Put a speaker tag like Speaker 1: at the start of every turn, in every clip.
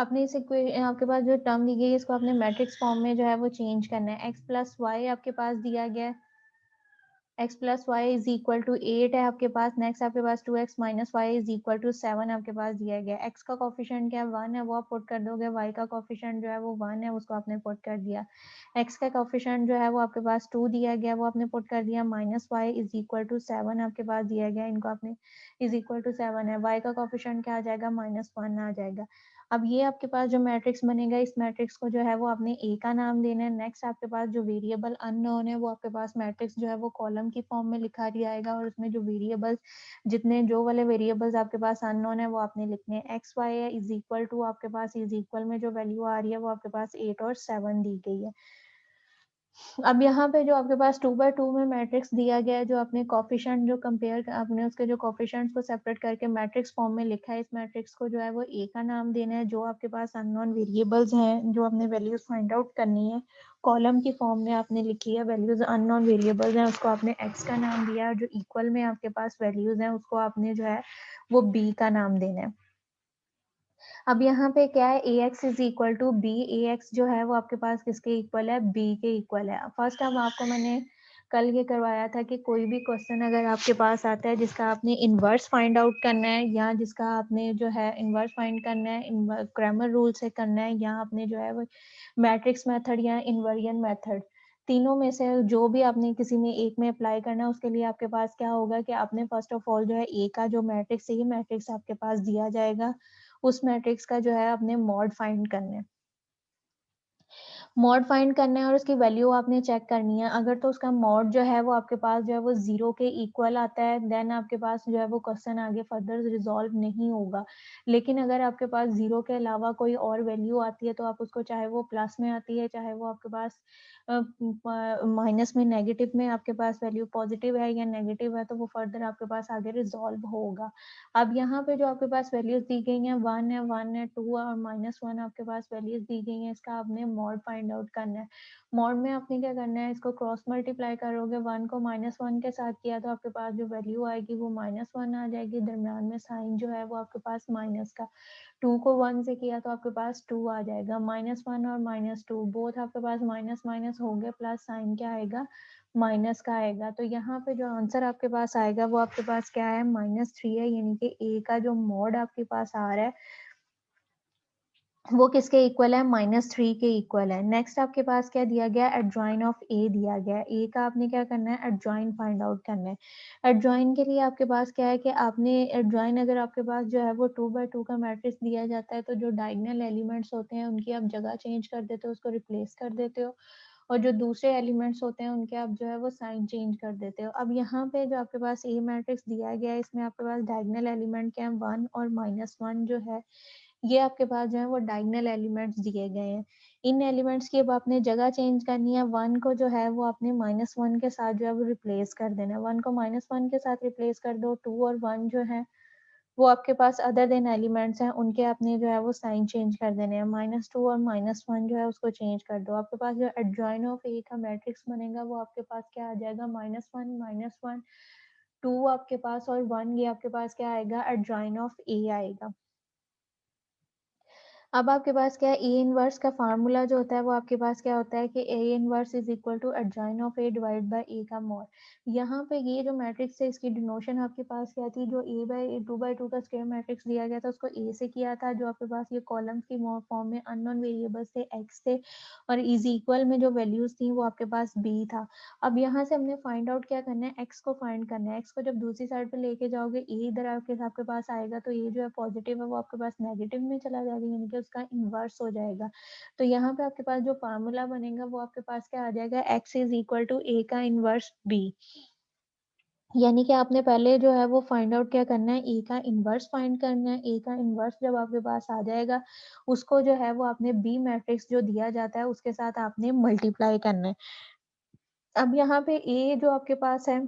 Speaker 1: आपने इस आपके पास जो टर्म दी गई है इसको आपने मैट्रिक्स फॉर्म में जो है वो चेंज करना है। x प्लस वाई आपके पास दिया गया है, x plus Y is equal to 8 है आपके पास। नेक्स्ट आपके पास 2x minus Y is equal to 7 आपके पास दिया गया है। x का कोफिशिएंट क्या है 1 है, वो आप पुट कर दोगे। y का कोफिशिएंट जो है वो 1 है, उसको आपने पुट कर दिया। x का कोफिशिएंट जो है वो आपके पास 2 दिया गया, वो आपने पुट कर दिया। Minus Y is equal to 7 आपके पास दिया गया, इनको आपने इज इक्वल टू 7 है। y का कोफिशिएंट क्या आ जाएगा -1 आ जाएगा। अब ये आपके पास जो मैट्रिक्स बनेगा, इस मैट्रिक्स को जो है वो आपने ए का नाम देना है। नेक्स्ट आपके पास जो वेरिएबल अननोन है वो आपके पास मैट्रिक्स जो है वो कॉलम की फॉर्म में लिखा दिया जाएगा, और उसमें जो वेरिएबल्स जितने जो वाले वेरिएबल्स आपके पास अननोन है वो आपने लिखने हैं। एक्स वाई है इज इक्वल टू आपके पास इज इक्वल में जो वैल्यू आ रही है वो आपके पास 8 और 7 दी गई है। अब यहाँ पे जो आपके पास 2/2 में मैट्रिक्स दिया गया है, जो आपने कोफिशिएंट जो कंपेयर आपने उसके जो कोफिशिएंट्स को सेपरेट करके मैट्रिक्स फॉर्म में लिखा है, इस मैट्रिक्स को जो है वो ए का नाम देना है। जो आपके पास अननोन वेरिएबल्स हैं जो आपने वैल्यूज फाइंड आउट करनी है, कॉलम की फॉर्म में आपने लिखी है वैल्यूज, अननोन वेरिएबल्स हैं उसको आपने एक्स का नाम दिया है। जो इक्वल में आपके पास वैल्यूज हैं उसको आपने जो है वो बी का नाम देना है। अब यहाँ पे क्या है, A X is equal to B. A X जो है वो आपके पास किसके इक्वल है, बी के इक्वल है। फर्स्ट अब आपको मैंने कल ये करवाया था कि कोई भी क्वेश्चन अगर आपके पास आता है जिसका आपने इन्वर्स फाइंड आउट करना है, या जिसका आपने जो है इन्वर्स फाइंड करना है क्रैमर रूल से करना है, या आपने जो है वो मैट्रिक्स मेथड या इन्वर्जन मेथड, तीनों में से जो भी आपने किसी में एक में अप्लाई करना है, उसके लिए आपके पास क्या होगा कि आपने फर्स्ट ऑफ ऑल जो है ए का जो मैट्रिक्स है, ये मैट्रिक्स आपके पास दिया जाएगा, उस मैट्रिक्स का जो है आपने मॉड फाइंड करना है। मॉड फाइंड करना है और उसकी वैल्यू आपने चेक करनी है। अगर तो उसका मॉड जो है वो आपके पास जो है वो 0 के इक्वल आता है, देन आपके पास जो है वो क्वेश्चन आगे फर्दर रिजॉल्व नहीं होगा। लेकिन अगर आपके पास 0 के अलावा कोई और वैल्यू आती है तो आप उसको, चाहे वो प्लस में आती है, चाहे वो आपके पास माइनस में, नेगेटिव में आपके पास वैल्यू पॉजिटिव है या नेगेटिव है, तो वो फर्दर आपके पास आगे रिजॉल्व होगा। अब यहाँ पे जो आपके पास वैल्यूज दी गई हैं 1 है 2 और -1 आपके पास वैल्यूज दी गई हैं, इसका आपने मॉड फाइंड आउट करना है। मॉड में आपने क्या करना है, इसको क्रॉस मल्टीप्लाई करोगे, 1 को -1 के साथ किया तो आपके पास जो वैल्यू आएगी वो -1 आ जाएगी, दरमियान में साइन जो है वो आपके पास माइनस का। 2 को 1 से किया तो आपके पास 2 आ जाएगा। -1 और -2 बोथ आपके पास माइनस माइनस हो गए, प्लस साइन क्या आएगा, माइनस का आएगा। तो यहाँ पे जो आंसर आपके पास आएगा वो आपके पास क्या है, -3 है, यानी कि ए का जो मॉड आपके पास आ रहा है वो किसके इक्वल है, -3 के इक्वल है। नेक्स्ट आपके पास क्या दिया गया, एडजॉइन ऑफ ए दिया गया है। ए का आपने क्या करना है, एडजॉइन फाइंड आउट करना है। एडजॉइन के लिए आपके पास क्या है कि आपने एडजॉइन, अगर आपके पास जो है वो 2/2 का मैट्रिक्स दिया जाता है तो जो डायगोनल एलिमेंट्स होते हैं उनकी आप जगह चेंज कर देते हो, उसको रिप्लेस कर देते हो, और जो दूसरे एलिमेंट्स होते हैं उनके आप जो है वो साइन चेंज कर देते हो। अब यहाँ पे जो आपके पास ए मैट्रिक्स दिया गया है इसमें आपके पास डायगोनल एलिमेंट क्या है, 1 और -1 जो है ये आपके पास जो है वो डायगोनल एलिमेंट्स दिए गए हैं। इन एलिमेंट्स की अब आपने जगह चेंज करनी है। 1 को जो है वो आपने -1 के साथ जो है वो रिप्लेस कर देना है। 1 को -1 के साथ रिप्लेस कर दो। 2 और 1 जो है वो आपके पास अदर देन एलिमेंट्स हैं, उनके आपने जो है वो साइन चेंज कर देने हैं। -2 और -1 जो है उसको चेंज कर दो। आपके पास जो एडजॉइन ऑफ ए का मैट्रिक्स बनेगा वो आपके पास क्या आ जाएगा, -1, 2 आपके पास और 1, ये आपके पास क्या आएगा, एडजॉइन ऑफ ए आएगा। अब आपके पास क्या है, ए इनवर्स का फार्मूला जो होता है वो आपके पास क्या होता है कि A inverse is equal to adjoint of A divide by A का मॉड। यहाँ पे ये जो मैट्रिक्स है इसकी डिनोशन आपके पास क्या थी, जो ए बाय 2/2 का स्क्वायर मैट्रिक्स दिया गया था उसको ए से किया था। जो आपके पास ये कॉलम्स की फॉर्म में अननोन वेरिएबल्स थे, एक्स थे, और इज इक्वल में जो वैल्यूज थी वो आपके पास बी था। अब यहाँ से हमने फाइंड आउट क्या करना है, एक्स को फाइंड करना है। एक्स को जब दूसरी साइड पे लेके जाओगे, ए इधर आपके पास आएगा तो ये जो है पॉजिटिव है वो आपके पास नेगेटिव में चला जाएगा, यानी कि उसका इन्वर्स हो जाएगा। तो यहाँ पे आपके पास जो फार्मूला बनेगा वो आपके पास क्या आ जाएगा, एक्स इज इक्वल टू ए का इन्वर्स बी। यानी कि आपने पहले जो है वो फाइंड आउट क्या करना है, ए का इन्वर्स फाइंड करना है। ए का इन्वर्स जब आपके पास आ जाएगा उसको जो है वो आपने बी मैट्रिक्स जो दिया जाता है उसके साथ आपने मल्टीप्लाई करना है। अब यहाँ पे ए जो आपके पास है,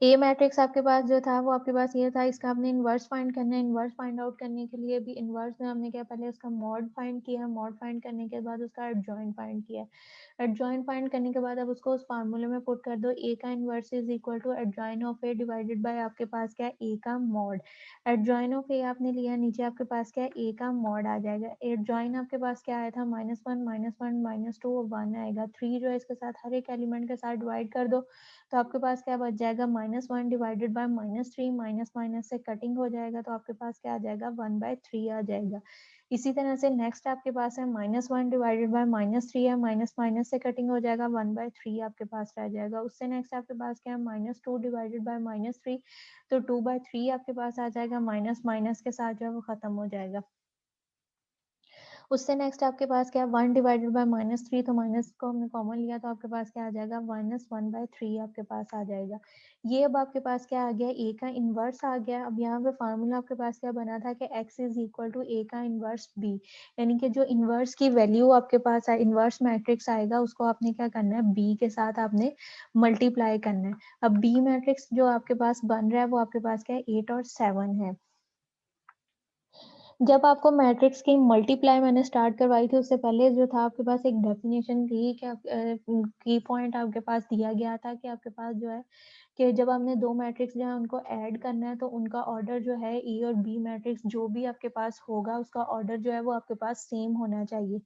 Speaker 1: ए मैट्रिक्स आपके पास जो था वो आपके पास ये था, इसका आपने इन्वर्स फाइंड करना है। इन्वर्स फाइंड आउट करने के लिए भी इन्वर्स में हमने क्या पहले उसका मॉड फाइंड किया, मॉड फाइंड करने के बाद उसका एडजॉइंट फाइंड किया। एडजॉइंट फाइंड करने के बाद अब उसको उस फार्मूले में पुट कर दो, ए का inverse is equal to adjoint of A divided by आपके पास क्या है, ए का मॉड। एडजॉइन ऑफ ए आपने लिया, नीचे आपके पास क्या है, ए का मॉड आ जाएगा। एडजॉइन आपके पास क्या आया था, -1 -1 -2 1 आएगा। 3 जो है इसके साथ हर एक एलिमेंट के साथ डिवाइड कर दो, तो आपके पास क्या बच जाएगा, -1 डिवाइडेड बाय -3, माइनस माइनस से कटिंग हो जाएगा, तो आपके पास क्या आ जाएगा, 1/3 आ जाएगा। इसी तरह से नेक्स्ट आपके पास है -1 डिवाइडेड बाय -3 है, माइनस माइनस से कटिंग हो जाएगा, 1/3 आपके पास रह जाएगा। उससे नेक्स्ट आपके पास क्या है, -2 डिवाइडेड बाय -3, तो 2/3 आपके पास आ जाएगा, माइनस माइनस के साथ जो है वो खत्म हो जाएगा। उससे नेक्स्ट आपके पास क्या है, 1 डिवाइडेड बाय -3, तो माइनस को हमने कॉमन लिया तो आपके पास क्या आ जाएगा, -1/3 आपके पास आ जाएगा। ये अब आपके पास क्या आ गया, ए का इन्वर्स आ गया। अब यहाँ पे फार्मूला आपके पास क्या बना था कि x इज इक्वल टू ए का इन्वर्स b, यानी कि जो इन्वर्स की वैल्यू आपके पास है, इन्वर्स मैट्रिक्स आएगा, उसको आपने क्या करना है, b के साथ आपने मल्टीप्लाई करना है। अब b मैट्रिक्स जो आपके पास बन रहा है वो आपके पास क्या है, 8 और 7 है। जब आपको मैट्रिक्स की मल्टीप्लाई मैंने स्टार्ट करवाई थी, उससे पहले जो था आपके पास एक डेफिनेशन थी कि की पॉइंट आपके पास दिया गया था कि आपके पास जो है कि जब आपने दो मैट्रिक्स जो है उनको ऐड करना है, तो उनका ऑर्डर जो है, ए और बी मैट्रिक्स जो भी आपके पास होगा उसका ऑर्डर जो है वो आपके पास सेम होना चाहिए।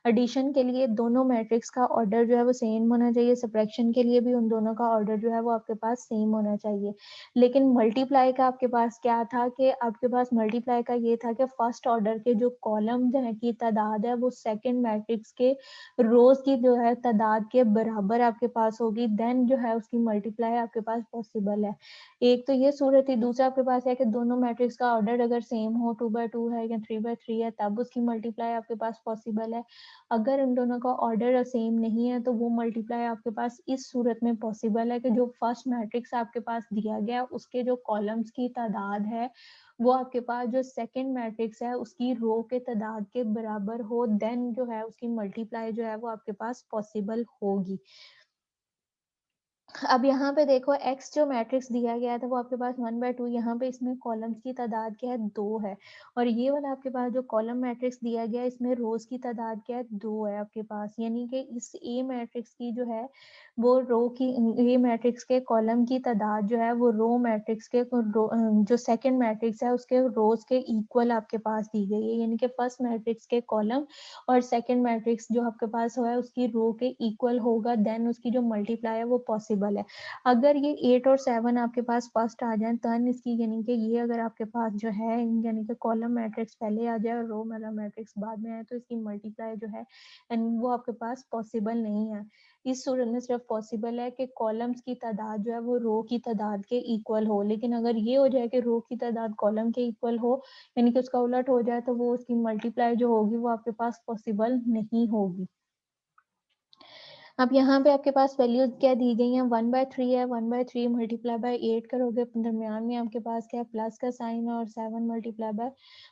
Speaker 1: एडिशन के लिए दोनों मैट्रिक्स का ऑर्डर जो है वो सेम होना चाहिए, सब्ट्रैक्शन के लिए भी उन दोनों का ऑर्डर जो है वो आपके पास सेम होना चाहिए। लेकिन मल्टीप्लाई का आपके पास क्या था कि आपके पास मल्टीप्लाई का ये था कि फर्स्ट ऑर्डर के जो कॉलम है की तादाद है वो सेकंड मैट्रिक्स के रोज की जो है तादाद के बराबर आपके पास होगी, देन जो है उसकी मल्टीप्लाई आपके पास पॉसिबल है। एक तो ये सूरत थी, दूसरा आपके पास है कि दोनों मैट्रिक्स का ऑर्डर अगर सेम हो, 2/2 है या 3/3 है, तब उसकी मल्टीप्लाई आपके पास पॉसिबल है। अगर इन दोनों का ऑर्डर सेम नहीं है तो वो मल्टीप्लाई आपके पास इस सूरत में पॉसिबल है कि जो फर्स्ट मैट्रिक्स आपके पास दिया गया उसके जो कॉलम्स की तादाद है वो आपके पास जो सेकंड मैट्रिक्स है उसकी रो के तादाद के बराबर हो, देन जो है उसकी मल्टीप्लाई जो है वो आपके पास पॉसिबल होगी। अब यहाँ पे देखो x जो मैट्रिक्स दिया गया था वो आपके पास 1/2, यहाँ पे इसमें कॉलम्स की तादाद क्या है, 2 है। और ये वाला आपके पास जो कॉलम मैट्रिक्स दिया गया है इसमें रोज की तादाद क्या है, 2 है आपके पास। यानी कि इस ए मैट्रिक्स की जो है वो रो की, ए मैट्रिक्स के कॉलम की तादाद जो है वो रो मैट्रिक्स के जो सेकंड मैट्रिक्स है उसके रोज के इक्वल आपके पास दी गई है। यानी कि फर्स्ट मैट्रिक्स के कॉलम और सेकंड मैट्रिक्स जो आपके पास है उसकी रो के इक्वल होगा, देन उसकी जो मल्टीप्लाई है वो पॉसिबल है। अगर ये 8 और 7 आपके पास फर्स्ट आ जाए तब इसकी, यानी कि ये अगर आपके पास जो है यानी कि कॉलम मैट्रिक्स पहले आ जाए और रो वाला मैट्रिक्स बाद में आए, तो इसकी मल्टीप्लाई जो है एंड वो आपके पास पॉसिबल नहीं है। इस सूरत में सिर्फ पॉसिबल है कि कॉलम्स की तादाद जो है वो रो की तादाद के इक्वल हो, लेकिन अगर ये हो जाए कि रो की तादाद कॉलम के इक्वल हो, यानी कि उसका उलट हो जाए, तो वो उसकी मल्टीप्लाई जो होगी वो आपके पास पॉसिबल नहीं होगी। अब यहाँ पे आपके पास वैल्यूज क्या दी गई हैं, 1/3 है, 1/3 मल्टीप्लाई बाय 8 करोगे, दरमियान में आपके पास क्या है, प्लस का साइन, और 7 मल्टीप्लाई बाय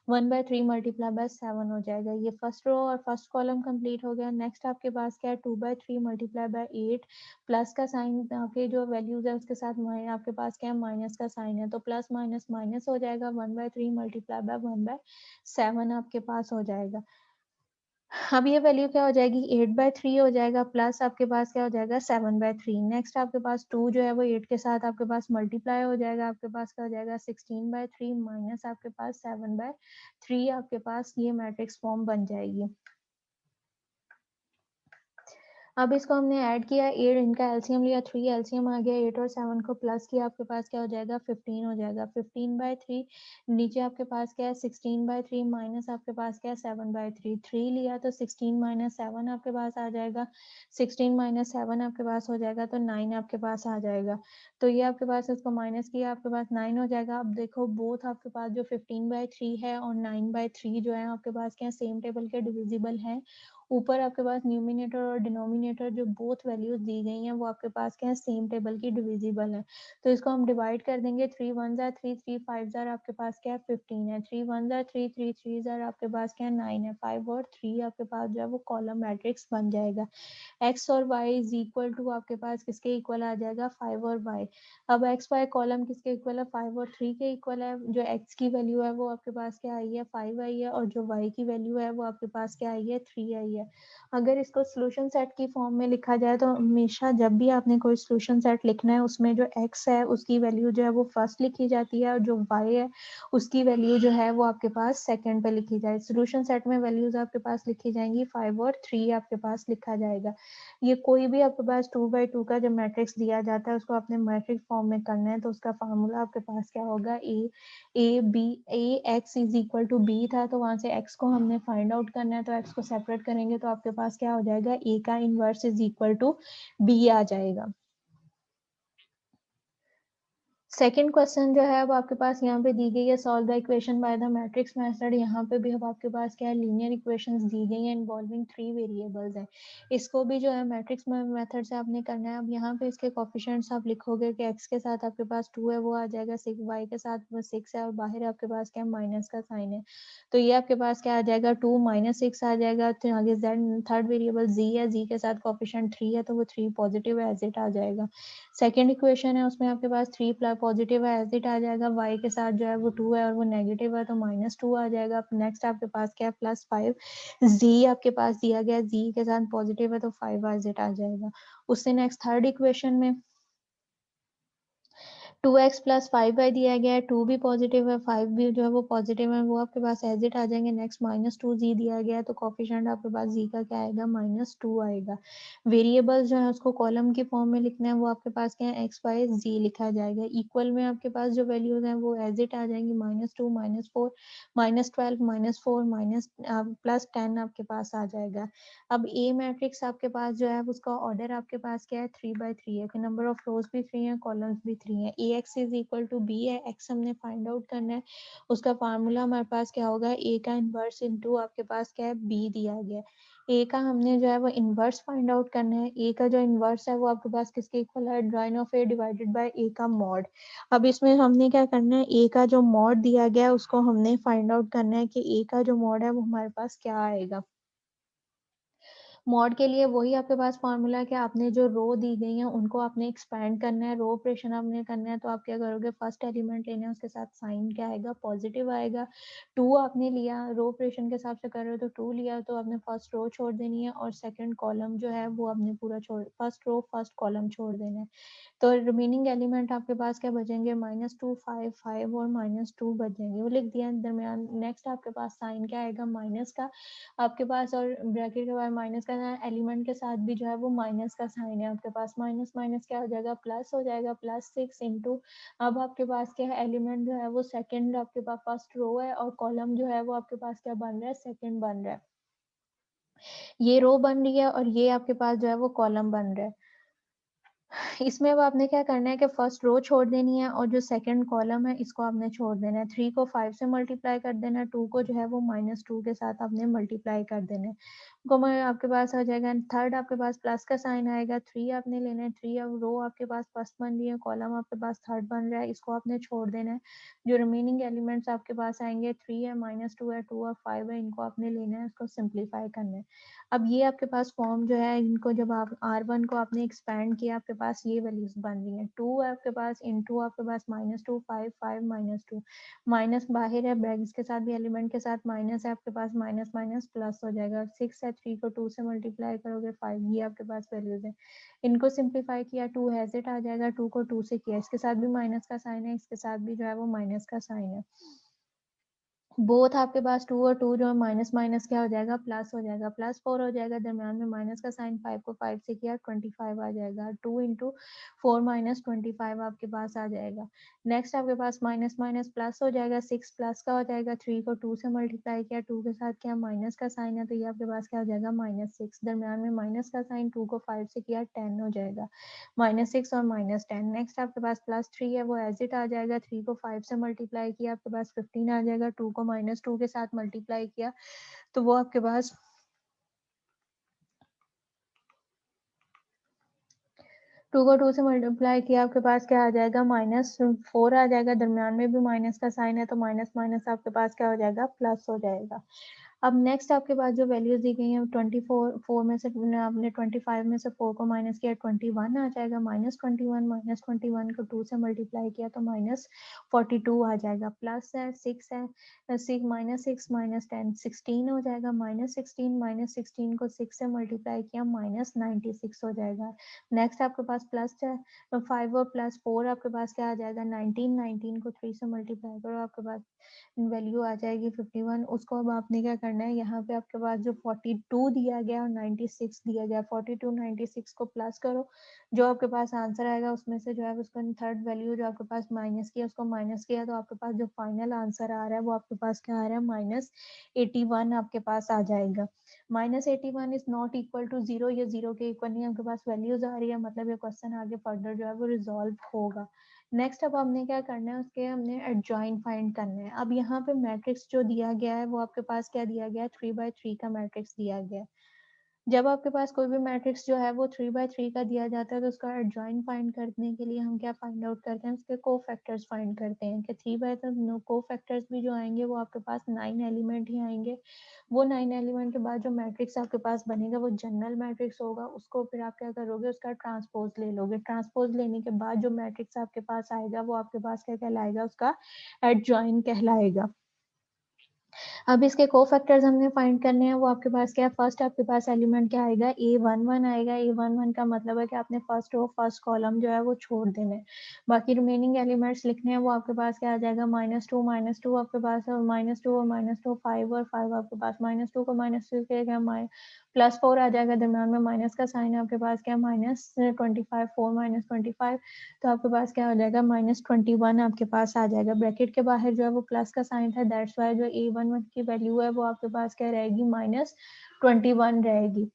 Speaker 1: 1/3 मल्टीप्लाई बाय 7 हो जाएगा। ये फर्स्ट रो और फर्स्ट कॉलम कंप्लीट हो गया। नेक्स्ट आपके पास क्या है, 2/3 मल्टीप्लाई बाय 8, प्लस का साइन आपके जो वैल्यूज है उसके साथ आपके पास क्या है, माइनस का साइन है, तो प्लस माइनस माइनस हो जाएगा, 1/3 मल्टीप्लाई बाय 1/7 आपके पास हो जाएगा। अब ये वैल्यू क्या हो जाएगी, 8/3 हो जाएगा, प्लस आपके पास क्या हो जाएगा, 7/3। नेक्स्ट आपके पास 2 जो है वो 8 के साथ आपके पास मल्टीप्लाई हो जाएगा, आपके पास क्या हो जाएगा, 16/3 माइनस आपके पास 7/3, आपके पास ये मैट्रिक्स फॉर्म बन जाएगी। अब इसको हमने ऐड किया, 8 इनका एलसीएम लिया, 3 एलसीएम आ गया, 8 और 7 को प्लस किया, आपके पास क्या हो जाएगा, 15 हो जाएगा। 15/3 नीचे आपके पास क्या है, 16/3 माइनस आपके पास क्या है, 7/3। 3 लिया तो 16 माइनस 7 आपके पास आ जाएगा, 16 माइनस 7 आपके पास हो जाएगा तो 9 आपके पास आ जाएगा। तो ये आपके पास इसको माइनस किया, आपके पास 9 हो जाएगा। अब देखो बोथ आपके पास जो 15/3 है और 9/3 जो है आपके पास क्या सेम टेबल के डिविजिबल है, ऊपर आपके पास न्यूमिनेटर और डिनोमिनेटर जो बोथ वैल्यूज दी गई हैं वो आपके पास क्या है, सेम टेबल की डिविजिबल है। तो इसको हम डिवाइड कर देंगे, 3 1 जार 3, 3 5 जार आपके पास क्या है 15 है, 3 1 जार 3, 3 3 जार आपके पास क्या है 9 है, 5 और 3 आपके पास जो है वो कॉलम मैट्रिक्स बन जाएगा। एक्स और वाई इज इक्वल टू आपके पास किसके इक्वल आ जाएगा, 5 और वाई। अब एक्स वाई कॉलम किसके इक्वल है, 5 और 3 के इक्वल है। जो एक्स की वैल्यू है वो आपके पास क्या आई है, 5 आई है, और जो वाई की वैल्यू है वो आपके पास क्या आई है, 3 आई है। अगर इसको सोल्यूशन सेट की फॉर्म में लिखा जाए तो हमेशा जब भी आपने कोई सोल्यूशन सेट लिखना है उसमें जो एक्स है उसकी वैल्यू जो है वो फर्स्ट लिखी जाती है, और जो वाई है उसकी वैल्यू जो है वो आपके पास सेकंड पे लिखी जाए। सोल्यूशन सेट में वैल्यूज आपके पास लिखी जाएंगी, 5 और 3 आपके पास लिखा जाएगा। ये कोई भी आपके पास 2 by 2 का जो मैट्रिक्स दिया जाता है उसको आपने मैट्रिक्स फॉर्म में करना है, तो उसका फार्मूला आपके पास क्या होगा, A B, A X is equal to B था, तो वहां से एक्स को हमने फाइंड आउट करना है, तो एक्स को सेपरेट करेंगे तो आपके पास क्या हो जाएगा, ए का inverse is equal to B आ जाएगा। सेकेंड क्वेश्चन जो है अब आपके पास यहाँ पे दी गई है, solve the equation by the matrix method. यहाँ पे भी अब आपके पास क्या है, लीनियर इक्वेशंस दी गई हैं इन्वॉल्विंग 3 वेरिएबल्स हैं। इसको भी जो है मैट्रिक्स मेथड से आपने करना है। अब यहाँ पे इसके कोफिशिएंट्स आप लिखोगे कि x के साथ आपके पास 2 है वो आ जाएगा 6, y के साथ 6 है और बाहर आपके पास क्या माइनस का साइन है, तो ये आपके पास क्या आ जाएगा 2 - 6 आ जाएगा। तो आगे z थर्ड वेरिएबल z है, z के साथ कोफिशिएंट 3 है तो वो 3 पॉजिटिव है, एज इट आ जाएगा। सेकेंड इक्वेशन है उसमें आपके पास 3 पॉजिटिव है, एज इट आ जाएगा। y के साथ जो है वो 2 है और वो नेगेटिव है तो -2 आ जाएगा। नेक्स्ट आपके पास क्या है +5, z आपके पास दिया गया, z के साथ पॉजिटिव है तो 5 एज इट आ जाएगा। उससे नेक्स्ट थर्ड इक्वेशन में 2x प्लस 5y दिया गया है, 2 भी पॉजिटिव है 5 भी जो है वो पॉजिटिव है, वो आपके पास एज इट आ जाएंगे। नेक्स्ट -2z दिया गया है तो कोफिशिएंट आपके पास z का क्या आएगा, -2 आएगा। वेरिएबल्स जो है उसको कॉलम की फॉर्म में लिखना है, वो आपके पास क्या है x y z लिखा जाएगा। इक्वल में आपके पास जो वैल्यूज हैं वो एज इट आ जाएंगी, -2 -4 -12 -4 माइनस +10 आपके पास आ जाएगा। अब ए मैट्रिक्स आपके पास जो है उसका ऑर्डर आपके पास क्या है, 3 by 3 है, नंबर ऑफ रोज भी 3 है, कॉलम्स भी 3 है। A X is equal to B है, एक्स हमने फाइंड आउट करना है, उसका फार्मूला हमारे पास क्या होगा, ए का इनवर्स इनटू आपके पास क्या है बी दिया गया है। ए का हमने जो है वो इनवर्स फाइंड आउट करना है, ए का जो इनवर्स है वो आपके पास किसके इक्वल है, ड्राइन of A divided bye A का मॉड। अब इसमें हमने क्या करना है, ए का जो मॉड दिया गया है उसको हमने फाइंड आउट करना है कि ए का जो मॉड है वो हमारे पास क्या आएगा। मॉड के लिए वही आपके पास फॉर्मूला है कि आपने जो रो दी गई है उनको आपने एक्सपैंड करना है, रो ऑपरेशन आपने करना है, तो आप क्या करोगे, फर्स्ट एलिमेंट लेना है उसके साथ साइन क्या आएगा, पॉजिटिव आएगा। 2 आपने लिया, रो ऑपरेशन के हिसाब से कर रहे हो तो 2 लिया तो आपने फर्स्ट रो छोड़ देनी है और सेकंड कॉलम जो है वो आपने पूरा छोड़, फर्स्ट रो फर्स्ट कॉलम छोड़ देना है। तो रिमेनिंग एलिमेंट आपके पास क्या बचेंगे, -2 5 5 और -2 बचेंगे, वो लिख दिया दरमियान। नेक्स्ट आपके पास साइन क्या आएगा, माइनस का आपके पास, और ब्रैकेट के बाद माइनस का एलिमेंट के साथ भी जो है वो माइनस का साइन है आपके पास, माइनस माइनस क्या हो जाएगा, प्लस हो जाएगा, +6 इंटू, अब आपके पास क्या है, एलिमेंट जो है वो सेकंड आपके पास फर्स्ट रो है और कॉलम जो है वो आपके पास क्या बन रहा है, सेकंड बन रहा है। ये रो बन रही है और ये आपके पास जो है वो कॉलम बन रहा है। इसमें अब आपने क्या करना है कि फर्स्ट रो छोड़ देनी है और जो सेकंड कॉलम है इसको आपने छोड़ देना है। 3 को 5 से मल्टीप्लाई कर देना है, 2 को जो है वो -2 के साथ आपने मल्टीप्लाई कर देना है। को मैं आपके पास आ जाएगा, थर्ड आपके पास प्लस का साइन आएगा, 3 आपने लेना है, 3 अब रो आपके पास फर्स्ट बन रही है, कॉलम आपके पास थर्ड बन रहा है, इसको आपने छोड़ देना है। जो रिमेनिंग एलिमेंट्स आपके पास आएंगे, 3 है, -2 है, 2 और 5 है, इनको आपने लेना है, इसको सिंप्लीफाई करना है। अब ये आपके पास फॉर्म जो है, इनको जब आप R1 को आपने एक्सपैंड किया, आपके पास ये वैल्यूज बन रही हैं, 2 है आपके पास, इनटू आपके पास -2 5 5 -2, माइनस बाहर है, ब्रैकेट्स के साथ भी एलिमेंट के साथ माइनस है आपके पास, माइनस माइनस प्लस हो जाएगा, 6 है, 3 को 2 से मल्टीप्लाई करोगे 5, ये आपके पास वैल्यूज है। इनको सिंप्लीफाई किया, 2 हैजिट आ जाएगा, 2 को 2 से किया, इसके साथ भी माइनस का साइन है, इसके साथ भी जो है वो माइनस का साइन है। बोथ आपके पास 2 और 2 जो है माइनस माइनस क्या हो जाएगा, प्लस हो जाएगा, +4 हो जाएगा, दरम्यान में माइनस का साइन, 5 को 5 से किया 25 आ जाएगा, 2 इंटू 4 -25 आपके पास आ जाएगा। नेक्स्ट आपके पास माइनस माइनस प्लस हो जाएगा, 6 प्लस का हो जाएगा, 3 को 2 से मल्टीप्लाई किया, 2 के साथ क्या माइनस का साइन है तो ये आपके पास क्या हो जाएगा, -6, दरम्यान में माइनस का साइन, 2 को 5 से किया 10 हो जाएगा, -6 और -10। नेक्स्ट आपके पास +3 है, वो एज इट आ जाएगा, 3 को 5 से मल्टीप्लाई किया आपके पास 15 आ जाएगा, 2 को -2 के साथ मल्टीप्लाई किया तो वो आपके पास 2 को 2 से मल्टीप्लाई किया आपके पास क्या आ जाएगा -4 आ जाएगा, दरमियान में भी माइनस का साइन है तो माइनस माइनस आपके पास क्या हो जाएगा प्लस हो जाएगा। अब नेक्स्ट आपके पास जो वैल्यूज दी गई हैं 24 में से आपने 25 में से 4 को माइनस किया 21 आ जाएगा, -21 को 2 से मल्टीप्लाई किया तो -42 आ जाएगा, प्लस है 6 है, -6 -10 16 हो जाएगा, -16 को 6 से मल्टीप्लाई किया -96 हो जाएगा। नेक्स्ट आपके पास प्लस है 5 और प्लस 4 आपके पास क्या आ जाएगा 19 को 3 से मल्टीप्लाई करो आपके पास वैल्यू आ जाएगी 51। उसको अब आपने क्या करना है, यहाँ पे आपके पास जो 42 दिया गया और 96 दिया गया, 42 96 को प्लस करो, जो आपके पास आंसर आएगा उसमें से जो है उसको थर्ड वैल्यू जो आपके पास माइनस किया उसको माइनस किया तो आपके पास जो फाइनल आंसर आ रहा है वो आपके पास क्या आ रहा है -81 आपके पास आ जाएगा। -81 इज नॉट इक्वल टू 0, ये 0 के इक्वल नहीं, आपके पास वैल्यूज आ रही है, मतलब ये क्वेश्चन आगे फर्दर जो है वो रिजॉल्व होगा। नेक्स्ट अब हमने क्या करना है, उसके हमने एडजॉइन फाइंड करना है। अब यहाँ पे मैट्रिक्स जो दिया गया है वो आपके पास क्या दिया गया है 3/3 का मैट्रिक्स दिया गया है। जब आपके पास कोई भी मैट्रिक्स जो है वो 3/3 का दिया जाता है तो उसका एडजॉइन फाइंड करने के लिए हम क्या फाइंड आउट करते हैं, उसके कोफैक्टर्स फाइंड करते हैं कि 3/3 कोफैक्टर्स भी जो आएंगे वो आपके पास 9 एलिमेंट ही आएंगे। वो 9 एलिमेंट के बाद जो मैट्रिक्स आपके पास बनेगा वो जनरल मैट्रिक्स होगा, उसको फिर आप क्या करोगे उसका ट्रांसपोज ले लोगे, ट्रांसपोज लेने के बाद जो मैट्रिक्स आपके पास आएगा वो आपके पास क्या कहलाएगा, उसका एडजॉइन कहलाएगा। अब इसके कोफैक्टर्स हमने फाइंड करने हैं, वो आपके पास क्या है, फर्स्ट आपके पास एलिमेंट क्या आएगा A11 आएगा, A11 का मतलब है कि आपने फर्स्ट रो फर्स्ट कॉलम जो है वो छोड़ देना है, बाकी रिमेनिंग एलिमेंट्स लिखने हैं, वो आपके पास क्या आ जाएगा -2 आपके पास है, -2 और -2 5 और 5 आपके पास -2 को -2 के क्या +4 आ जाएगा, दरम्यान में माइनस का साइन है आपके पास क्या -25 4 -25 तो आपके पास क्या हो जाएगा -21 आपके पास आ जाएगा, ब्रैकेट के बाहर जो है वो प्लस का साइन था, दैट्स वाई जो A11 की वैल्यू है वो आपके पास क्या रहेगी -21 रहेगी।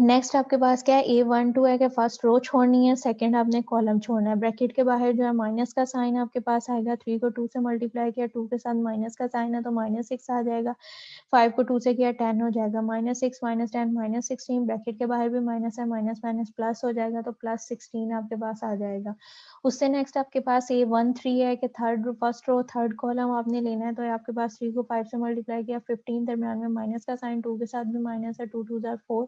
Speaker 1: नेक्स्ट आपके पास क्या है A12 है कि फर्स्ट रो छोड़नी है, सेकंड आपने कॉलम छोड़ना है, ब्रैकेट के बाहर जो है माइनस का साइन आपके पास आएगा, 3 को 2 से मल्टीप्लाई किया 2 के साथ माइनस का साइन है तो -6 आ जाएगा, 5 को 2 से किया 10 हो जाएगा, -6 -10 -16 ब्रैकेट के बाहर भी माइनस है, माइनस माइनस प्लस हो जाएगा तो +16 आपके पास आ जाएगा। उससे नेक्स्ट आपके पास A13 है कि third first row third column आपने लेना है, तो आपके पास 3 को 5 से मल्टीप्लाई किया 15, दरम्यान में माइनस का साइन 2 के साथ भी माइनस है, 2 2 4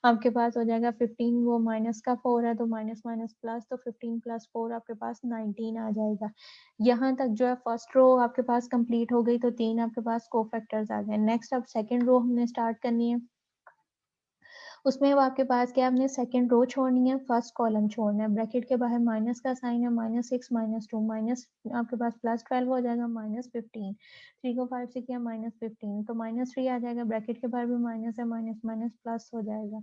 Speaker 1: आपके पास हो जाएगा 15, वो माइनस का 4 है तो माइनस माइनस प्लस, तो 15 + 4 आपके पास 19 आ जाएगा। यहाँ तक जो है फर्स्ट रो आपके पास कंप्लीट हो गई, तो 3 आपके पास कोफैक्टर्स आ गए। नेक्स्ट अब सेकंड रो हमने स्टार्ट करनी है, उसमें अब आपके पास क्या, आपने सेकंड रो छोड़नी है, फर्स्ट कॉलम छोड़ना है, ब्रैकेट के बाहर माइनस का साइन है, -6 -2 माइनस आपके पास +12 हो जाएगा, -15 3 को 5 से किया -15 तो -3 आ जाएगा, ब्रैकेट के बाहर भी माइनस है, माइनस माइनस प्लस हो जाएगा।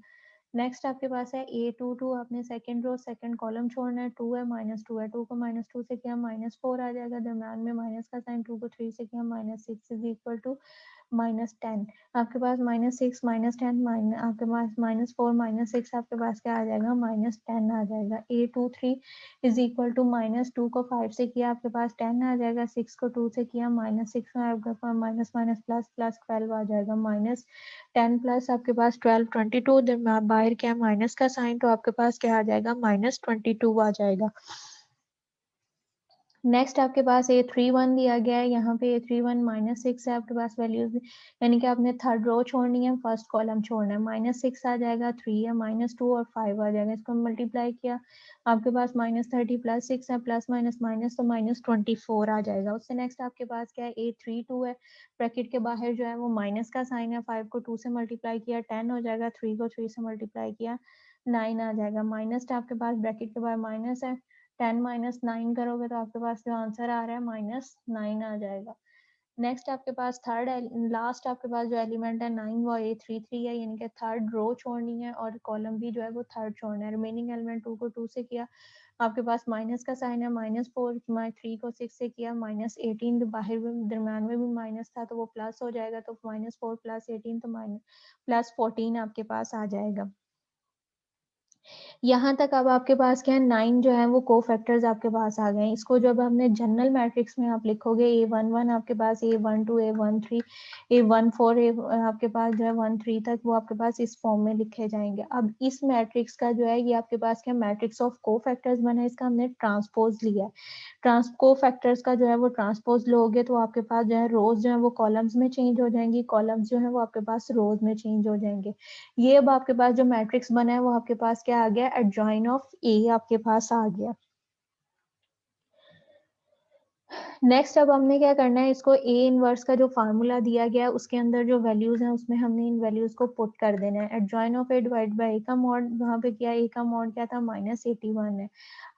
Speaker 1: नेक्स्ट आपके पास है A22, आपने सेकंड रो सेकंड कॉलम छोड़ना है, 2 है -2 है, 2 को -2 से किया -4 आ जाएगा, दरम्यान में माइनस का साइन, 2 को 3 से किया -6 इज इक्वल टू -10 आपके पास -6 -10 आपके पास -4 -6 आपके पास क्या आ जाएगा -10 आ जाएगा। A23 इज इक्वल टू -2 को 5 से किया आपके पास 10 आ जाएगा, 6 को 2 से किया -6 में आपके पास माइनस माइनस प्लस प्लस 12 आ जाएगा, -10 प्लस आपके पास 12 22 बाहर क्या माइनस का साइन, तो आपके पास क्या आ जाएगा -22 आ जाएगा। नेक्स्ट आपके पास A31 दिया गया है, यहाँ पे A31 -6 है आपके पास वैल्यूज, यानी कि आपने थर्ड रो छोड़नी है, फर्स्ट कॉलम छोड़ना है, -6 आ जाएगा, 3 है, -2 और 5 आ जाएगा, इसको मल्टीप्लाई किया आपके पास -30 + 6 है, प्लस माइनस माइनस तो -24 आ जाएगा। उससे नेक्स्ट आपके पास क्या है A32 है, ब्रैकेट के बाहर जो है वो माइनस का साइन है, 5 को 2 से मल्टीप्लाई किया 10 हो जाएगा, 3 को 3 से मल्टीप्लाई किया 9 आ जाएगा, माइनस आपके पास ब्रैकेट के बाहर माइनस है, 10 - 9 करोगे तो आपके पास जो आंसर आ रहा है -9 आ जाएगा। नेक्स्ट आपके पास थर्ड लास्ट आपके पास जो एलिमेंट है 9 वो A33 है, यानी कि थर्ड रो छोड़नी है और कॉलम भी जो है वो थर्ड छोड़ना है, रिमेनिंग एलिमेंट 2 को 2 से किया आपके पास माइनस का साइन है, -4 3 को 6 से किया -18 बाहर में दरम्यान में भी माइनस था तो वो प्लस हो जाएगा, तो -4 + 18 तो +14 आपके पास आ जाएगा। यहाँ तक अब आपके पास क्या है, 9 जो है वो कोफैक्टर्स आपके पास आ गए हैं। इसको जब हमने जनरल मैट्रिक्स में आप लिखोगे A11 आपके पास, A12, A13, A14, आपके पास जो है 13 तक, वो आपके पास इस फॉर्म में लिखे जाएंगे। अब इस मैट्रिक्स का जो है ये आपके पास क्या मैट्रिक्स ऑफ कोफैक्टर्स बना है, इसका हमने ट्रांसपोज लिया है। कोफैक्टर्स का जो है वो ट्रांसपोज लोगे तो आपके पास जो है रोज जो है वो कॉलम्स में चेंज हो जाएंगी, कॉलम्स जो है वो आपके पास रोज में चेंज हो जाएंगे। ये अब आपके पास जो मैट्रिक्स बना है वो आपके पास क्या आ गया, एडजॉइन ऑफ ए आपके पास आ गया। नेक्स्ट अब हमने क्या करना है, इसको ए इनवर्स का जो फार्मूला दिया गया है उसके अंदर जो वैल्यूज हैं उसमें हमने इन वैल्यूज को पुट कर देना है। Adjoint of A divide by A का मॉड, वहां पे किया ए का मॉड क्या था, -81 है।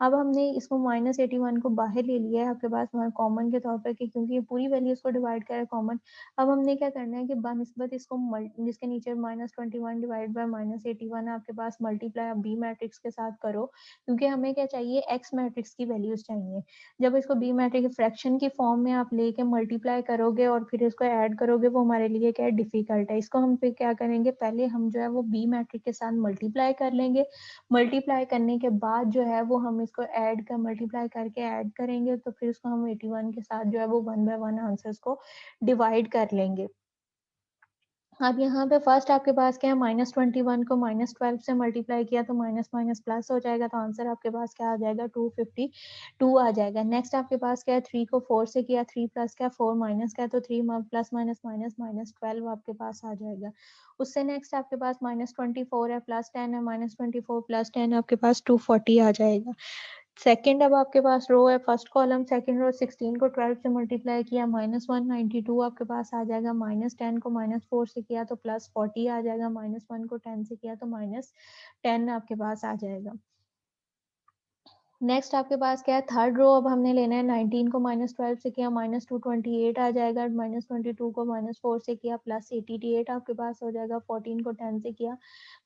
Speaker 1: अब हमने इसको -81 को बाहर ले लिया है आपके पास कॉमन के तौर पर कि क्योंकि ये पूरी वैल्यूज को डिवाइड करे कॉमन। अब हमने क्या करना है कि बनस्बत इसको जिसके नीचे -21 डिवाइड बाई -81 आपके पास मल्टीप्लाई बी मैट्रिक्स के साथ करो, क्योंकि हमें क्या चाहिए, एक्स मैट्रिक्स की वैल्यूज चाहिए। जब इसको बी मैट्रिक्स फ्रैक्शन की फॉर्म में आप लेके मल्टीप्लाई करोगे और फिर इसको ऐड करोगे, वो हमारे लिए क्या है, डिफिकल्ट है। इसको हम फिर क्या करेंगे, पहले हम जो है वो बी मैट्रिक्स के साथ मल्टीप्लाई कर लेंगे। मल्टीप्लाई करने के बाद जो है वो हम इसको ऐड कर मल्टीप्लाई करके ऐड करेंगे, तो फिर इसको हम 81 के साथ जो है वो 1 बाय 1 आंसर्स को डिवाइड कर लेंगे। अब यहाँ पे फर्स्ट आपके पास क्या है, -21 को -12 से मल्टीप्लाई किया तो माइनस माइनस प्लस हो जाएगा, तो आंसर आपके पास क्या आ जाएगा, 252 आ जाएगा। नेक्स्ट आपके पास क्या है, 3 को 4 से किया, 3 प्लस क्या 4 माइनस क्या, तो 3 प्लस माइनस माइनस -12 आपके पास आ जाएगा। उससे नेक्स्ट आपके पास -24 है, +10 है, -24 + 10 आपके पास 240 आ जाएगा। सेकंड अब आपके पास रो है, फर्स्ट कॉलम सेकंड रो, 16 को 12 से मल्टीप्लाई किया, -192 आपके पास आ जाएगा। -10 को -4 से किया तो +40 आ जाएगा। -1 को 10 से किया तो -10 आपके पास आ जाएगा। नेक्स्ट आपके पास क्या है, थर्ड रो अब हमने लेना है, 19 को -12 से किया, -228 आ जाएगा। -22 को -4 से किया, +88 आपके पास हो जाएगा। 14 को 10 से किया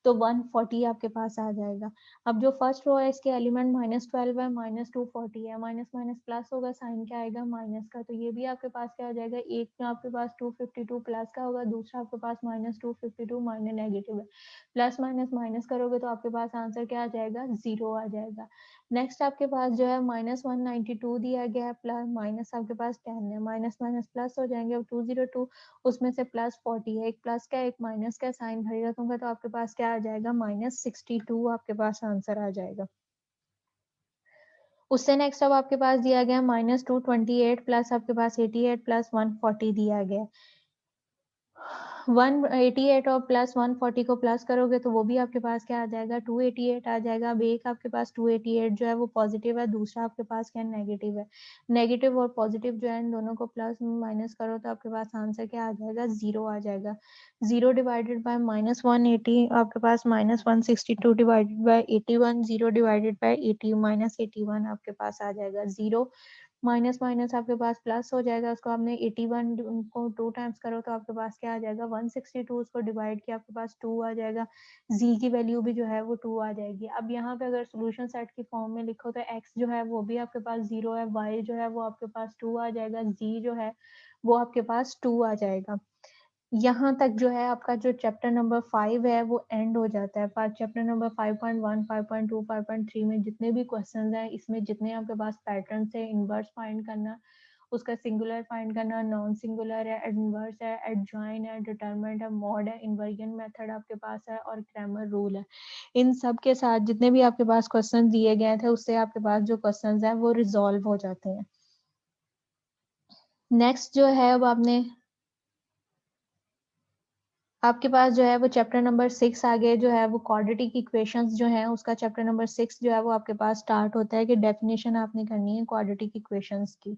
Speaker 1: तो 140 आपके पास आ जाएगा। अब जो फर्स्ट रो है इसके एलिमेंट -12 है, -240 है, माइनस माइनस प्लस होगा, साइन क्या आएगा, माइनस का, तो ये भी आपके पास क्या हो जाएगा, एक में आपके पास 252 प्लस का होगा, दूसरा आपके पास -252 माइनस नेगेटिव है, प्लस माइनस माइनस करोगे तो आपके पास आंसर क्या आ जाएगा, 0 आ जाएगा। नेक्स्ट आपके पास जो है -192 दिया गया है, प्लस माइनस आपके पास 10 है, माइनस माइनस प्लस हो जाएंगे। अब 202 उसमें से +40 है, एक प्लस का एक माइनस का साइन भरेगा दूंगा तो आपके पास क्या आ जाएगा, -62 आपके पास आंसर आ जाएगा। उससे नेक्स्ट अब आपके पास दिया गया -228 प्लस आपके पास 88 प्लस 140 दिया गया। 188 और +140 को प्लस करोगे तो वो भी आपके पास क्या आ जाएगा, 288 आ जाएगा। अब एक आपके पास 288 जो है वो पॉजिटिव है, दूसरा आपके पास क्या नेगेटिव है। नेगेटिव और पॉजिटिव जो है इन दोनों को प्लस माइनस करो तो आपके पास आंसर क्या आ जाएगा, 0 आ जाएगा। 0 डिवाइडेड बाय -180 आपके पास -162 डिवाइडेड बाय 81, 0 डिवाइडेड बाय 80 -81 आपके पास आ जाएगा। 0 माइनस माइनस आपके पास प्लस हो जाएगा, उसको आपने 81 को 2 टाइम्स करो तो आपके पास क्या आ जाएगा, 162, उसको डिवाइड किया आपके पास 2 आ जाएगा। जी की वैल्यू भी जो है वो 2 आ जाएगी। अब यहाँ पे अगर सोल्यूशन सेट की फॉर्म में लिखो तो एक्स जो है वो भी आपके पास 0 है, वाई जो है वो आपके पास 2 आ जाएगा, जी जो है वो आपके पास 2 आ जाएगा। यहाँ तक जो है आपका जो चैप्टर नंबर 5 है वो एंड हो जाता है। पर चैप्टर नंबर 5.1, 5.2, 5.3 में जितने भी क्वेश्चंस हैं, इसमें जितने आपके पास पैटर्न है, इनवर्स फाइंड करना, उसका सिंगुलर फाइंड करना, नॉन सिंगुलर है, इनवर्स है, एडजॉइन है, डिटरमिनेंट है, मॉड है, इन्वर्जन मेथड आपके पास है और क्रैमर रूल है। इन सब के साथ जितने भी आपके पास क्वेश्चन दिए गए थे उससे आपके पास जो क्वेश्चन है वो रिजॉल्व हो जाते हैं। नेक्स्ट जो है अब आपके पास जो है वो चैप्टर नंबर 6 आगे जो है वो क्वाड्रेटिक इक्वेशंस जो है उसका चैप्टर नंबर 6 जो है वो आपके पास स्टार्ट होता है कि डेफिनेशन आपने करनी है क्वाड्रेटिक इक्वेशंस की।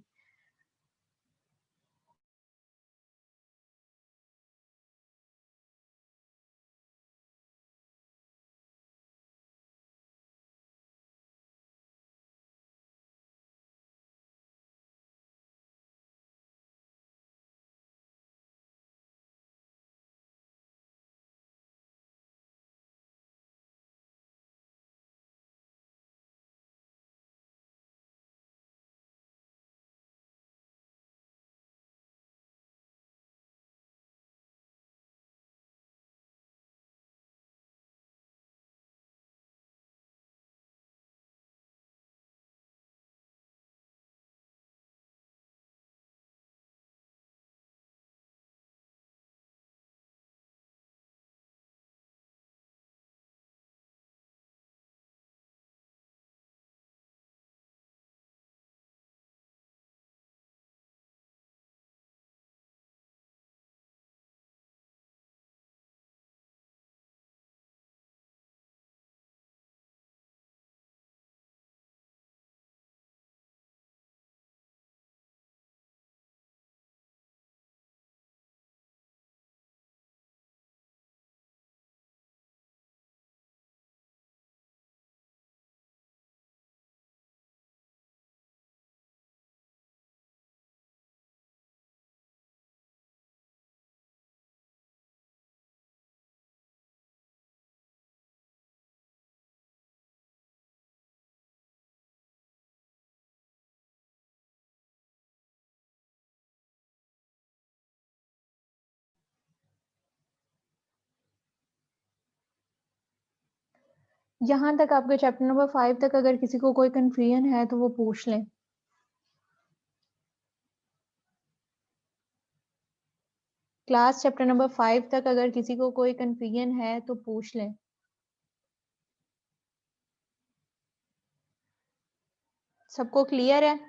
Speaker 1: यहाँ तक आपके चैप्टर नंबर 5 तक अगर किसी को कोई कंफ्यूजन है तो वो पूछ लें। क्लास चैप्टर नंबर 5 तक अगर किसी को कोई कंफ्यूजन है तो पूछ लें। सबको क्लियर है?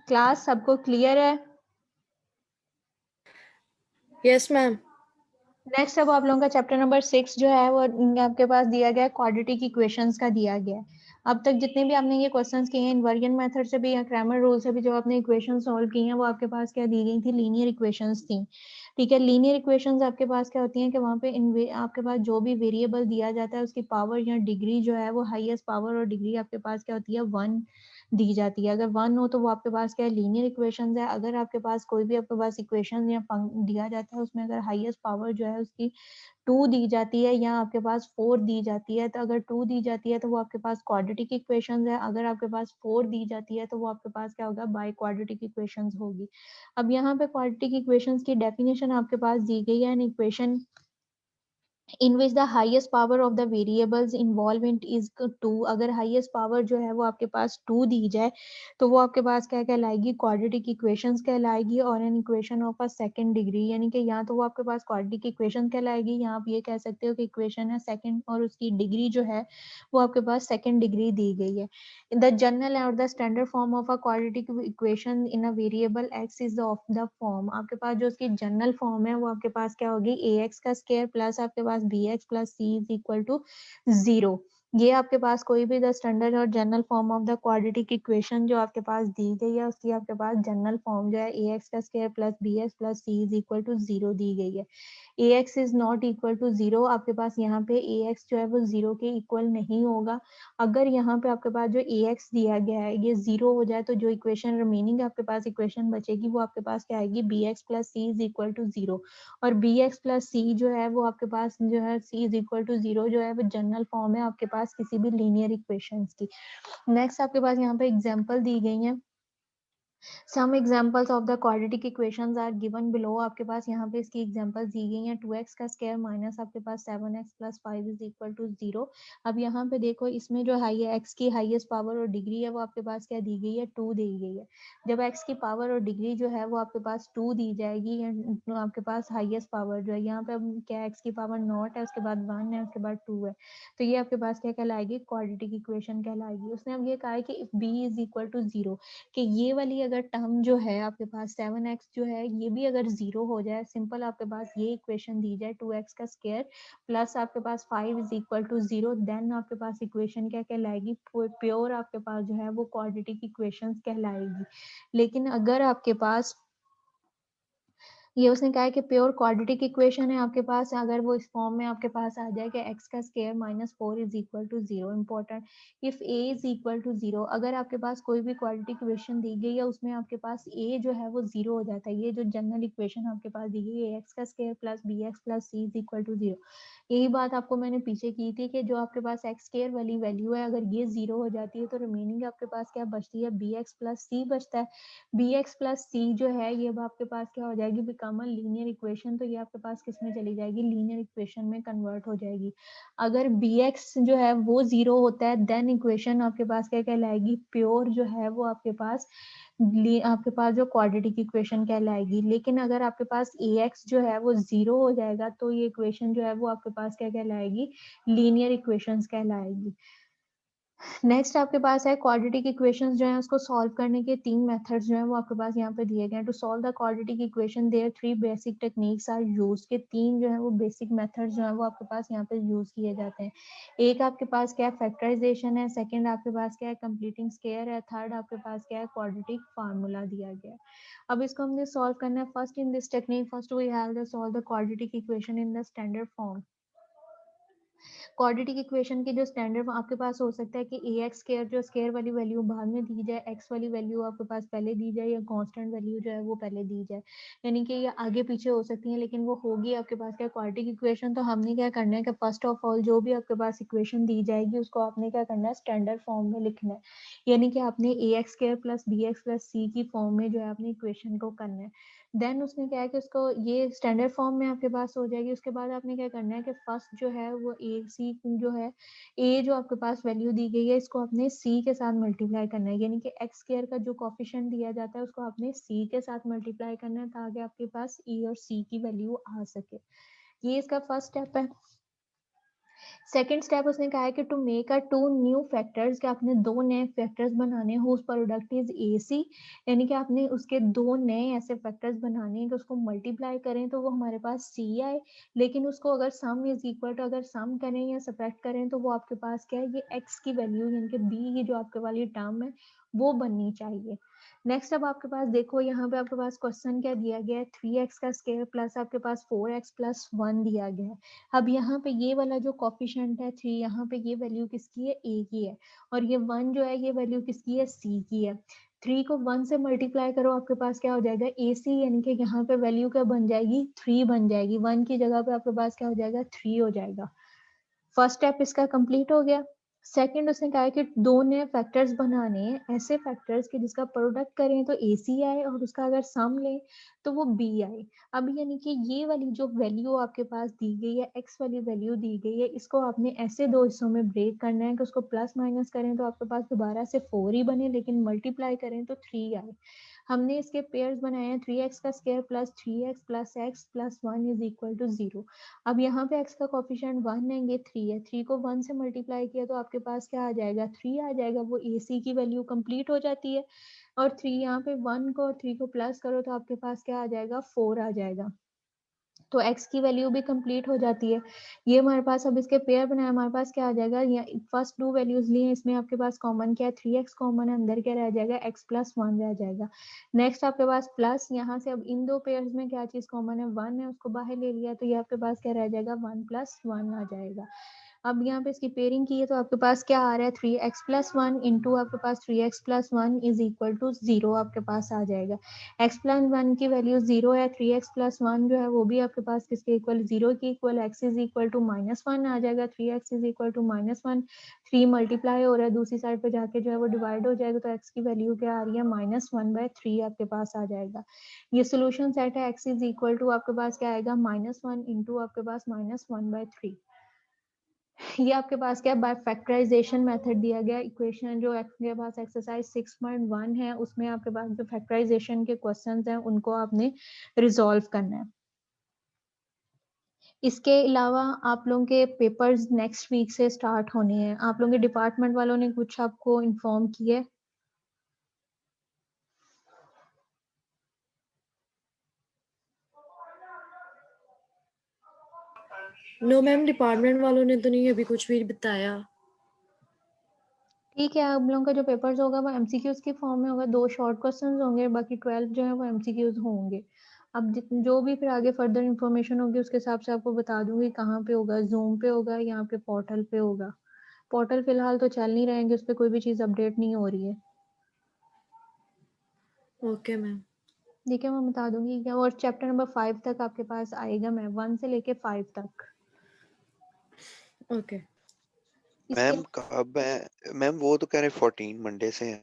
Speaker 1: क्लास सबको क्लियर है?
Speaker 2: Yes ma'am.
Speaker 1: नेक्स्ट अब आप लोगों का चैप्टर नंबर 6 जो है वो आपके पास दिया गया है, क्वाड्रेटिक इक्वेशंस का दिया गया है। अब तक जितने भी आपने ये क्वेश्चंस किए हैं इन्वर्जन मेथड से भी या क्रैमर रूल से भी जो आपने इक्वेशन सॉल्व की हैं वो आपके पास क्या दी गई थी, लीनियर इक्वेशंस थी। ठीक है, लीनियर इक्वेशंस आपके पास क्या होती हैं कि वहाँ पे आपके पास जो भी वेरिएबल दिया जाता है उसकी पावर या डिग्री जो है वो हाईएस्ट पावर और डिग्री आपके पास क्या होती है, 1 दी जाती है। अगर 1 हो तो वो आपके पास क्या है, लीनियर इक्वेशंस है। अगर आपके पास कोई भी आपके पास इक्वेशन या दिया जाता है उसमें अगर हाईएस्ट पावर जो है उसकी 2 दी जाती है या आपके पास 4 दी जाती है, तो अगर 2 दी जाती है तो वो आपके पास क्वाड्रेटिक इक्वेशंस है। अगर आपके पास 4 दी जाती है तो वो आपके पास क्या होगा, बाई क्वाड्रेटिक इक्वेशंस होगी। अब यहाँ पे क्वाड्रेटिक इक्वेशंस की डेफिनेशन आपके पास दी गई है, an equation in which the highest power of the variables involvement is 2। अगर highest power जो है वो आपके पास 2 दी जाए तो वो आपके पास क्या कहलाएगी, quadratic equations कहलाएगी। और an equation of a second degree यानी कि यहाँ तो वो आपके पास quadratic equation कहलाएगी, यहाँ आप ये कह सकते हो कि equation है second और उसकी डिग्री जो है वो आपके पास second degree दी गई है। The general or the standard form of a quadratic equation in a variable x is of the form। आपके पास जो उसकी जनरल फॉर्म है वो आपके पास क्या होगी, ax का स्क्वायर प्लस आपके पास bx plus c is equal to 0। ये आपके पास कोई भी द स्टैंडर्ड और general form of the quadratic equation जो आपके पास दी गई है उसकी आपके पास जनरल फॉर्म जो है ax का square plus bx plus c is equal to 0 दी गई है। ax is not equal to 0, आपके पास यहाँ पे ax जो है वो 0 के इक्वल नहीं होगा। अगर यहाँ पे आपके पास जो ax दिया गया है ये 0 हो जाए तो जो इक्वेशन रिमेनिंग आपके पास इक्वेशन बचेगी वो आपके पास क्या आएगी, bx plus c is equal to 0। और bx प्लस c जो है वो आपके पास जो है c इज इक्वल टू 0 जो है वो जनरल फॉर्म है आपके पास किसी भी लीनियर इक्वेशन की। नेक्स्ट आपके पास यहाँ पे एग्जाम्पल दी गई है। Some examples of the quadratic equations are given below. आपके पास यहाँ पे इसकी एग्जांपल्स दी गई हैं, 2x का स्क्वायर माइनस आपके पास 7x plus 5 is equal to 0। अब यहाँ पे देखो इसमें जो हाई है x की हाईएस्ट पावर और डिग्री है वो आपके पास क्या दी गई है, 2 दी गई है। जब x की पावर और डिग्री जो है वो आपके पास 2 दी जाएगी आपके पास हाईएस्ट पावर जो है यहाँ पे अब क्या x की पावर नॉट है, उसके बाद 1 है, उसके बाद 2 है, तो ये आपके पास क्या कहलाएगी, क्वाड्रेटिक इक्वेशन कहलाएगी। उसने अब ये कहा है कि if b is equal to 0 कि ये वाली अगर टर्म जो है आपके पास 7x जो है ये भी अगर 0 हो जाए, सिंपल आपके पास ये इक्वेशन दी जाए 2x का स्क्वायर प्लस आपके पास 5 इज इक्वल टू 0, देन आपके पास इक्वेशन क्या कहलाएगी, प्योर आपके पास जो है वो क्वाड्रेटिक इक्वेशन कहलाएगी। लेकिन अगर आपके पास ये उसने कहा है कि प्योर क्वाड्रेटिक इक्वेशन है आपके पास, अगर वो इस फॉर्म में आपके पास आ जाए कि x का square minus 4 is equal to 0। Important, if a is equal to 0, अगर आपके पास कोई भी क्वाड्रेटिक इक्वेशन दी गई है उसमें आपके पास a जो है वो 0 हो जाता है। ये जो जनरल इक्वेशन आपके पास दी गई है x का square plus bx plus c is equal to 0, यही बात आपको मैंने पीछे की थी कि जो आपके पास एक्स स्क्वायर वाली वैल्यू है अगर ये 0 हो जाती है तो रिमेनिंग आपके पास क्या बचती है, bx प्लस c बचता है। bx प्लस c जो है ये अब आपके पास क्या हो जाएगी, बिकम अ लीनियर इक्वेशन, तो ये आपके पास किस में चली जाएगी, लीनियर इक्वेशन में कन्वर्ट हो जाएगी। अगर bx जो है वो 0 होता है देन इक्वेशन आपके पास क्या कहलाएगी, प्योर जो है वो आपके पास जो क्वाड्रेटिक इक्वेशन कहलाएगी। लेकिन अगर आपके पास ax जो है वो 0 हो जाएगा तो ये इक्वेशन जो है वो आपके पास क्या कहलाएगी, लीनियर इक्वेशंस कहलाएगी। नेक्स्ट आपके पास है क्वाड्रेटिक इक्वेशंस जो है उसको सॉल्व करने के 3 मेथड्स जो है वो आपके पास यहाँ पे दिए गए हैं। To solve the quadratic equation there 3 basic techniques are used, के 3 जो है वो बेसिक मेथड्स जो है वो आपके पास यहाँ पे यूज किए जाते हैं। एक आपके पास क्या है, फैक्टराइजेशन है, सेकंड आपके पास क्या है, कंप्लीटिंग स्क्वायर है, थर्ड आपके पास क्या है, क्वाड्रेटिक फार्मूला दिया गया है। अब इसको हमने सॉल्व करना है। First in this technique, first we have to solve the quadratic equation in the standard form। Quadratic equation की जो स्टैंडर्ड आपके पास हो सकता है कि ए एक्स स्केयर जो स्केयर वाली वैल्यू बाद में दी जाए, एक्स वाली वैल्यू आपके पास पहले दी जाए, या कांस्टेंट वैल्यू जो है वो पहले दी जाए, यानी कि ये आगे पीछे हो सकती है, लेकिन वो होगी आपके पास क्या क्वाड्रेटिक इक्वेशन। तो हमने क्या करना है कि फर्स्ट ऑफ ऑल जो भी आपके पास इक्वेशन दी जाएगी उसको आपने क्या करना है, स्टैंडर्ड फॉर्म में लिखना है, यानी कि आपने a x square plus b x plus c की फॉर्म में जो है अपनी इक्वेशन को करना है। देन उसमें क्या है कि उसको ये स्टैंडर्ड फॉर्म में आपके पास हो जाएगी। उसके बाद आपने क्या करना है कि फर्स्ट जो है वो ए सी जो है, ए जो आपके पास वैल्यू दी गई है इसको आपने सी के साथ मल्टीप्लाई करना है, यानी कि एक्स स्क्वायर का जो कोफिशिएंट दिया जाता है उसको आपने सी के साथ मल्टीप्लाई करना है ताकि आपके पास ई और सी की वैल्यू आ सके। ये इसका फर्स्ट स्टेप है। सेकेंड स्टेप उसने कहा है कि to make a two new factors, कि आपने दो नए फैक्टर्स बनाने हैं whose product is A C, यानी कि आपने उसके दो नए ऐसे फैक्टर्स बनाने हैं कि उसको मल्टीप्लाई करें तो वो हमारे पास सी आए, लेकिन उसको अगर सम इज इक्वल टू अगर सम करें या सब्ट्रैक्ट करें तो वो आपके पास क्या है, ये एक्स की वैल्यू यानी कि बी की जो आपके वाली टर्म है वो बननी चाहिए। नेक्स्ट अब आपके पास देखो यहाँ पे आपके पास क्वेश्चन क्या दिया गया है, 3x का स्क्वायर प्लस आपके पास 4x प्लस 1 दिया गया है। अब यहाँ पे ये वाला जो कॉफिशिएंट है 3, यहाँ पे ये वैल्यू किसकी है, ए की है, और ये 1 जो है ये वैल्यू किसकी है, सी की है। 3 को 1 से मल्टीप्लाई करो आपके पास क्या हो जाएगा, ए सी, यानी कि यहाँ पे वैल्यू क्या बन जाएगी, 3 बन जाएगी। 1 की जगह पे आपके पास क्या हो जाएगा, 3 हो जाएगा। फर्स्ट स्टेप इसका कंप्लीट हो गया। सेकंड उसने कहा है कि दो नए फैक्टर्स बनाने हैं, ऐसे फैक्टर्स के जिसका प्रोडक्ट करें तो ए सी आए और उसका अगर सम लें तो वो बी आए। अब यानी कि ये वाली जो वैल्यू आपके पास दी गई है, एक्स वाली वैल्यू दी गई है, इसको आपने ऐसे दो हिस्सों में ब्रेक करना है कि उसको प्लस माइनस करें तो आपके पास दोबारा से 4 ही बने, लेकिन मल्टीप्लाई करें तो 3 आए। हमने इसके पेयर्स बनाए हैं, 3x का square plus 3x plus x plus 1 is equal to 0। अब यहाँ पे x का कोफिशिएंट 1 है, ये 3 है, 3 को 1 से मल्टीप्लाई किया तो आपके पास क्या आ जाएगा, 3 आ जाएगा। वो ए सी की वैल्यू कंप्लीट हो जाती है। और 3 यहाँ पे 1 को और 3 को प्लस करो तो आपके पास क्या आ जाएगा, 4 आ जाएगा। तो x की वैल्यू भी कंप्लीट हो जाती है। ये हमारे पास अब इसके पेयर बनाए, हमारे पास क्या आ जाएगा, फर्स्ट टू वैल्यूज लिए इसमें आपके पास कॉमन क्या है, 3x कॉमन है, अंदर क्या रह जाएगा, x प्लस 1 रह जाएगा। नेक्स्ट आपके पास प्लस, यहाँ से अब इन दो पेयर्स में क्या चीज कॉमन है, 1 है, उसको बाहर ले लिया तो ये आपके पास क्या रह जाएगा, 1 प्लस 1 आ जाएगा। अब यहाँ पे इसकी पेयरिंग की है तो आपके पास क्या आ रहा है, 3x प्लस 1 इंटू आपके पास 3x plus 1 is equal to 0 आपके पास आ जाएगा। x प्लस 1 की वैल्यू 0 है, 3x प्लस 1 जो है वो भी आपके पास किसके इक्वल, 0 की equal, x is equal to minus 1 आ जाएगा, 3x is equal to minus 1। 3 multiply हो रहा है, दूसरी साइड पे जाके जो है वो डिवाइड हो जाएगा, तो x की वैल्यू क्या आ रही है, -1/3 आपके पास आ जाएगा। ये सोल्यूशन सेट है, x इज इक्वल टू आपके पास क्या आएगा, -1 इंटू आपके पास -1/3। ये आपके पास क्या बाय फैक्टराइजेशन मेथड दिया गया इक्वेशन, जो आपके पास एक्सरसाइज 6.1 है उसमें आपके पास जो फैक्टराइजेशन के क्वेश्चंस हैं उनको आपने रिजॉल्व करना है। इसके अलावा आप लोगों के पेपर्स नेक्स्ट वीक से स्टार्ट होने हैं। आप लोगों के डिपार्टमेंट वालों ने कुछ आपको इन्फॉर्म किया है?
Speaker 2: नो मैम, डिपार्टमेंट वालों ने तो नहीं अभी कुछ भी बताया।
Speaker 1: ठीक है, आप लोगों का जो पेपर्स होगा वो एमसीक्यूज के फॉर्म में होगा, 2 शॉर्ट क्वेश्चंस होंगे, बाकी 12 जो है वो एमसीक्यूज होंगे। अब जो भी फिर आगे फर्दर इंफॉर्मेशन होगी उसके हिसाब से आपको बता दूंगी कहाँ पे होगा, जूम पे होगा या पे पोर्टल पे होगा। पोर्टल फिलहाल तो चल नहीं रहेंगे, उस पर कोई भी चीज़ अपडेट नहीं हो रही है।
Speaker 2: Okay ma'am.
Speaker 1: ठीक है, मैं बता दूंगी क्या, और चैप्टर नंबर 5 तक आपके पास आएगा, मैं 1 से लेके 5 तक।
Speaker 2: ओके
Speaker 1: इसके
Speaker 3: मैम कब है मैम? वो तो कह रहे 14 मंडे से है।